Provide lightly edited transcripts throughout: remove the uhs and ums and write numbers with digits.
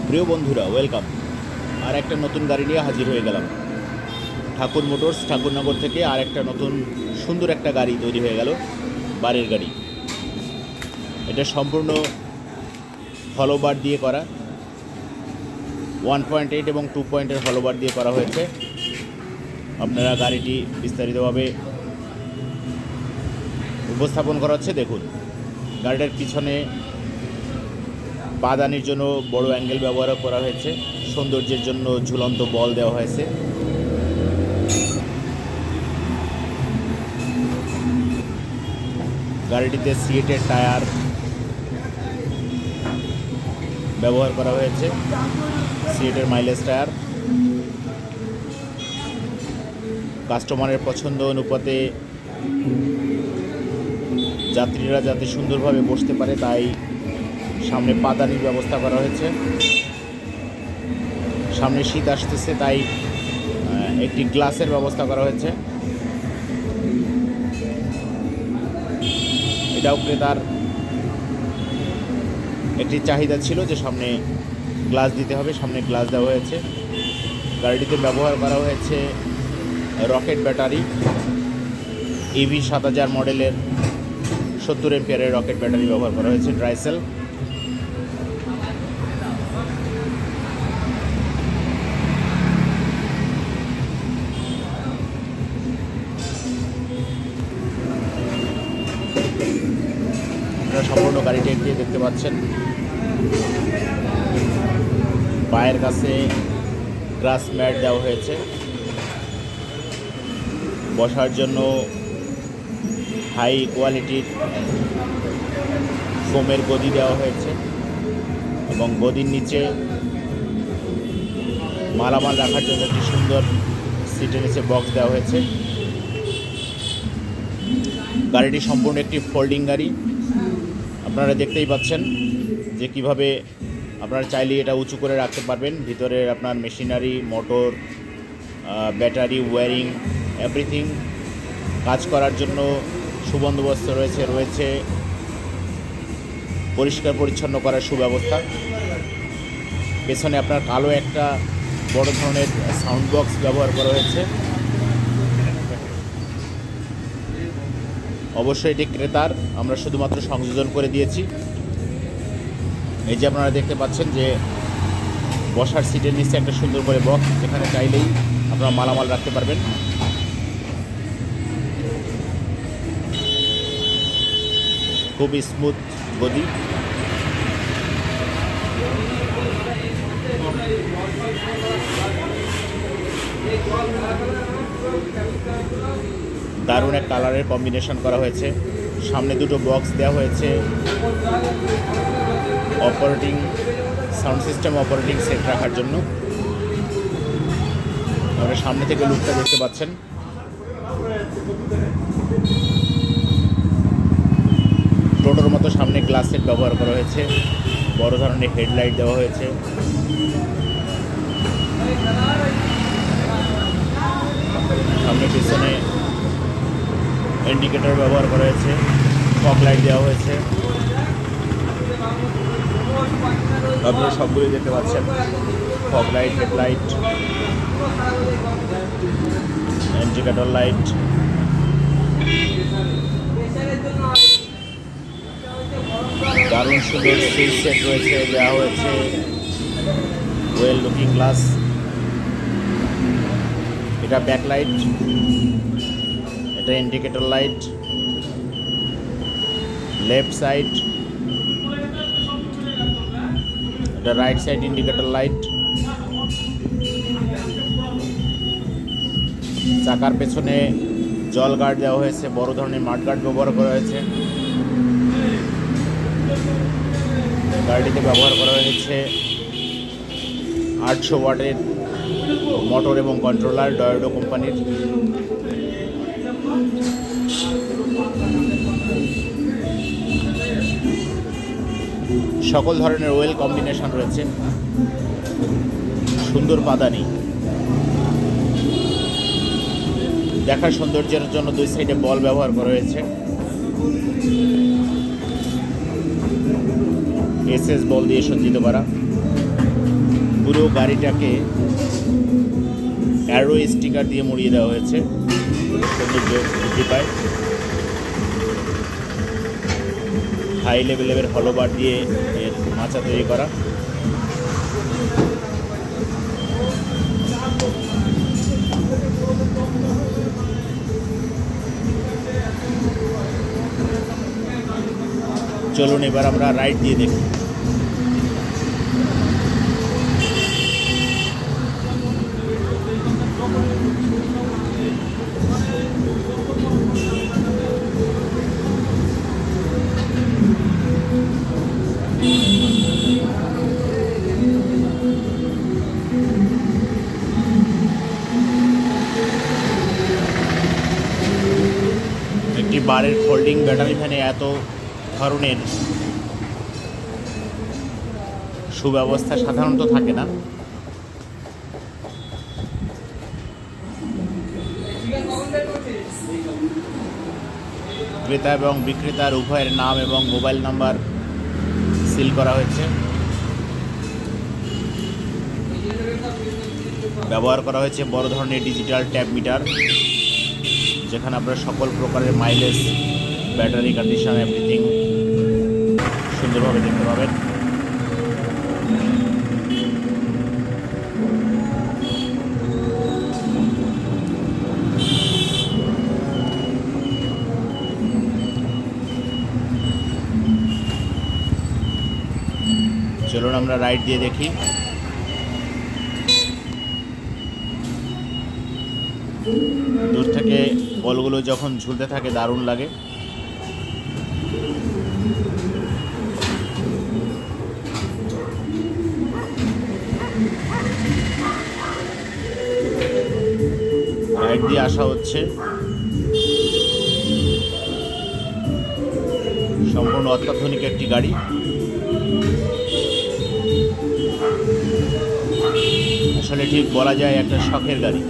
প্রিয় বন্ধুরা, ওয়েলকাম। আর একটা নতুন গাড়ি নিয়ে হাজির হয়ে গেলাম। ঠাকুর মোটরস ঠাকুরনগর থেকে আর একটা নতুন সুন্দর একটা গাড়ি তৈরি হয়ে গেল, বারের গাড়ি। এটা সম্পূর্ণ হলো বার দিয়ে করা, 1.8 এবং 2 পয়েন্টের হলো বার দিয়ে করা হয়েছে। আপনারা গাড়িটি বিস্তারিতভাবে উপস্থাপন করা হচ্ছে, দেখুন। গাড়িটার পিছনে পাদানির জন্য বড় অ্যাঙ্গেল ব্যবহার করা হয়েছে, সৌন্দর্যের জন্য ঝুলন্ত বল দেওয়া হয়েছে। গাড়িটিতে সিএটের টায়ার ব্যবহার করা হয়েছে, সিএটের মাইলেজ টায়ার। কাস্টমারের পছন্দ অনুপাতে যাত্রীরা যাতে সুন্দরভাবে বসতে পারে তাই সামনে পাদানির ব্যবস্থা করা হয়েছে। সামনে শীত আসতেছে তাই একটি গ্লাসের ব্যবস্থা করা হয়েছে। এটাও ক্রেতার একটি চাহিদা ছিল যে সামনে গ্লাস দিতে হবে, সামনে গ্লাস দেওয়া হয়েছে। গাড়িটিতে ব্যবহার করা হয়েছে রকেট ব্যাটারি, EV 7000 মডেলের 70 এম্পিয়ারের রকেট ব্যাটারি ব্যবহার করা হয়েছে, ড্রাইসেল। আপনারা সম্পূর্ণ গাড়িটি দিয়ে দেখতে পাচ্ছেন। পায়ের কাছে গ্রাস ম্যাট দেওয়া হয়েছে, বসার জন্য হাই কোয়ালিটির ফোমের গদি দেওয়া হয়েছে এবং গদির নিচে মালামাল রাখার জন্য একটি সুন্দর সিটের নিচে বক্স দেওয়া হয়েছে। গাড়িটি সম্পূর্ণ একটি ফোল্ডিং গাড়ি। আপনারা দেখতেই পাচ্ছেন যে কিভাবে আপনারা চাইলে এটা উঁচু করে রাখতে পারবেন। ভিতরে আপনার machinery, motor, battery, wiring, everything কাজ করার জন্য সুবন্দোবস্ত রয়েছে পরিষ্কার পরিচ্ছন্ন করার সুব্যবস্থা। পেছনে আপনার কালো একটা বড় ধরনের সাউন্ড বক্স ব্যবহার করা হয়েছে। অবশ্যই এটি ক্রেতার, আমরা শুধুমাত্র সংযোজন করে দিয়েছি। এই যে আপনারা দেখতে পাচ্ছেন যে বসার সিটের নিচে একটা সুন্দর করে বক্স, যেখানে চাইলেই আপনারা মালামাল রাখতে পারবেন। খুবই স্মুথ গদি। দারুণ এক কালারের কম্বিনেশন করা হয়েছে। সামনে দুটো বক্স দেওয়া হয়েছে operating sound system, operating set রাখার জন্য। আপনারা সামনে থেকে লুকটা দেখতে পাচ্ছেন। টোটোর মতো সামনে গ্লাস সেট ব্যবহার করা হয়েছে, বড় ধরনের হেডলাইট দেওয়া হয়েছে। সামনে পিছনে ইন্ডিকেটর ব্যবহার করা হয়েছে, ফগ লাইট দেওয়া হয়েছে। আপনারা সবগুলি দেখতে পাচ্ছেন, fog light, headlight, indicator light. দারুণ সুন্দর সিট সেট রয়েছে, দেওয়া হয়েছে ওয়েল লুকিং গ্লাস। এটা ব্যাকলাইট, এটা ইন্ডিকেটর লাইট, লেফট সাইড, এটা রাইট সাইড ইন্ডিকেটর লাইট। চাকার পেছনে জল গার্ড দেওয়া হয়েছে, বড় ধরনের মাড গার্ড ব্যবহার করা হয়েছে। গাড়িটিতে ব্যবহার করা হয়েছে 800 ওয়াটের মোটর এবং কন্ট্রোলার, ডয়োডো কোম্পানির। সকল ধরনের ওয়েল কম্বিনেশন রয়েছে, সুন্দর পাদানি। দেখার সৌন্দর্যের জন্য দুই সাইডে বল ব্যবহার করা হয়েছে। এসএস বল দিয়ে সজ্জিত করা। পুরো গাড়িটাকে অ্যারো স্টিকার দিয়ে মুড়িয়ে দেওয়া হয়েছে, সৌন্দর্য বৃদ্ধি পায়। হাই লেভেলের হলোবার দিয়ে এর মাচা তৈরি করা। চলুন এবার আমরা রাইড দিয়ে দেখি। একটি বারের ফোল্ডিং ব্যাটারি ভ্যানে এত ধরনের সুব্যবস্থা সাধারণত থাকে না। ক্রেতা এবং বিক্রেতার উভয়ের নাম এবং মোবাইল নাম্বার সিল করা হয়েছে। ব্যবহার করা হয়েছে বড় ধরনের ডিজিটাল ট্যাব মিটার, যেখানে আপনারা সকল প্রকারের মাইলেজ, ব্যাটারি কন্ডিশন, এভরিথিং সুন্দরভাবে দেখতে পাবেন। চলুন আমরা রাইড দিয়ে দেখি। দূর থেকে বলগুলো যখন ঝুলতে থাকে দারুণ লাগে। রাইড দিয়ে আসা হচ্ছে। সম্পূর্ণ অত্যাধুনিক একটি গাড়ি। আসলে ঠিক বলা যায় একটা শখের গাড়ি।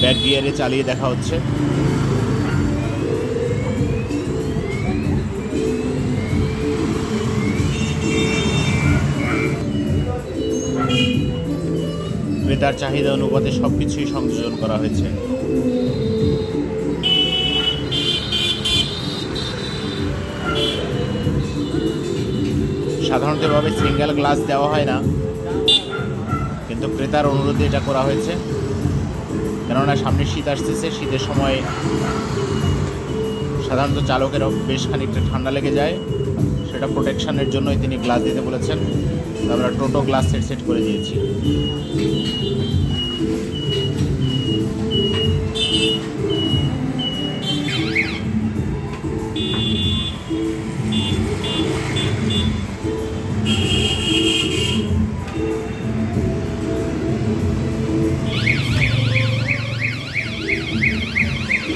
ব্যাক গিয়ারে চালিয়ে দেখা হচ্ছে। ক্রেতার চাহিদা অনুপাতে সবকিছুই সংযোজন করা হয়েছে। সাধারণত ভাবে সিঙ্গেল গ্লাস দেওয়া হয় না, কিন্তু ক্রেতার অনুরোধে এটা করা হয়েছে। কেননা সামনে শীত আসতেছে, শীতের সময় সাধারণত চালকের বেশ খানিকটা ঠান্ডা লেগে যায়, সেটা প্রোটেকশনের জন্যই তিনি গ্লাস দিতে বলেছেন। আমরা টোটো গ্লাস সেট করে দিয়েছি।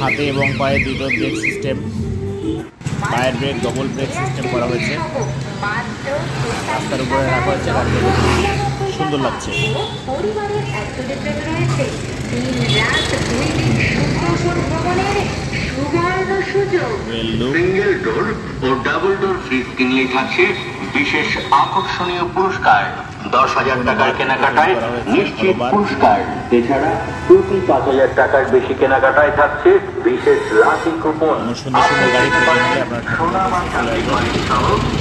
হাতে এবং পায়ে দুটো ব্রেক সিস্টেম, পায়ের ব্রেক ডবল ব্রেক সিস্টেম করা হয়েছে। রাস্তার উপরে রাখা হয়েছে, গাড়িতে সুন্দর লাগছে। Single door O double door fridge কিনলে থাকছে বিশেষ আকর্ষণীয় পুরস্কার। 10,000 টাকার কেনাকাটায় নিশ্চিত পুরস্কার। এছাড়া প্রতি 5,000 টাকার বেশি কেনাকাটায় থাকছে বিশেষ লাকি কুপন। সুন্দর সুন্দর গাড়ি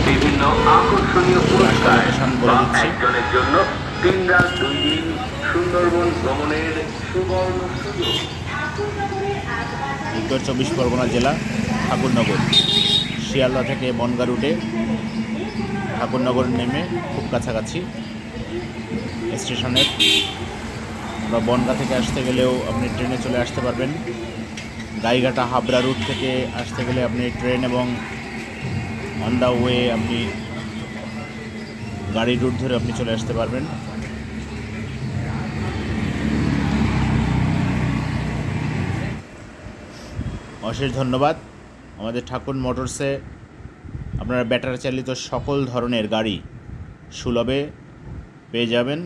বিভিন্ন আকর্ষণীয় পুরস্কার। একজনের জন্য 3 রাত 2 দিন সুন্দরবন ভ্রমণের সুবর্ণ সুযোগ। উত্তর 24 পরগনা জেলা, ঠাকুরনগর। শিয়ালদা থেকে বনগা রুটে ঠাকুরনগর নেমে খুব কাছাকাছি স্টেশনের। বা বনগা থেকে আসতে গেলেও আপনি ট্রেনে চলে আসতে পারবেন। গাইঘাটা হাবড়া রুট থেকে আসতে গেলে আপনি ট্রেন এবং অন দ্য ওয়ে আপনি গাড়ির রুট ধরে আপনি চলে আসতে পারবেন। অশেষ ধন্যবাদ। আমাদের ঠাকুর মোটরসে আপনারা ব্যাটারি চালিত সকল ধরনের গাড়ি সুলভে পেয়ে যাবেন।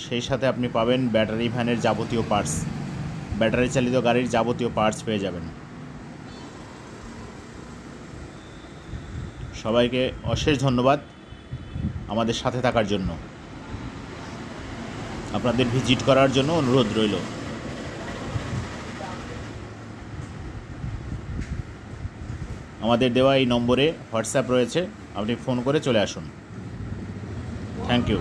সেই সাথে আপনি পাবেন ব্যাটারি ভ্যানের যাবতীয় পার্টস, ব্যাটারি চালিত গাড়ির যাবতীয় পার্টস পেয়ে যাবেন। সবাইকে অশেষ ধন্যবাদ আমাদের সাথে থাকার জন্য। আপনাদের ভিজিট করার জন্য অনুরোধ রইল। আমাদের দেওয়া এই নম্বরে হোয়াটসঅ্যাপ রয়েছে, আপনি ফোন করে চলে আসুন। Thank you.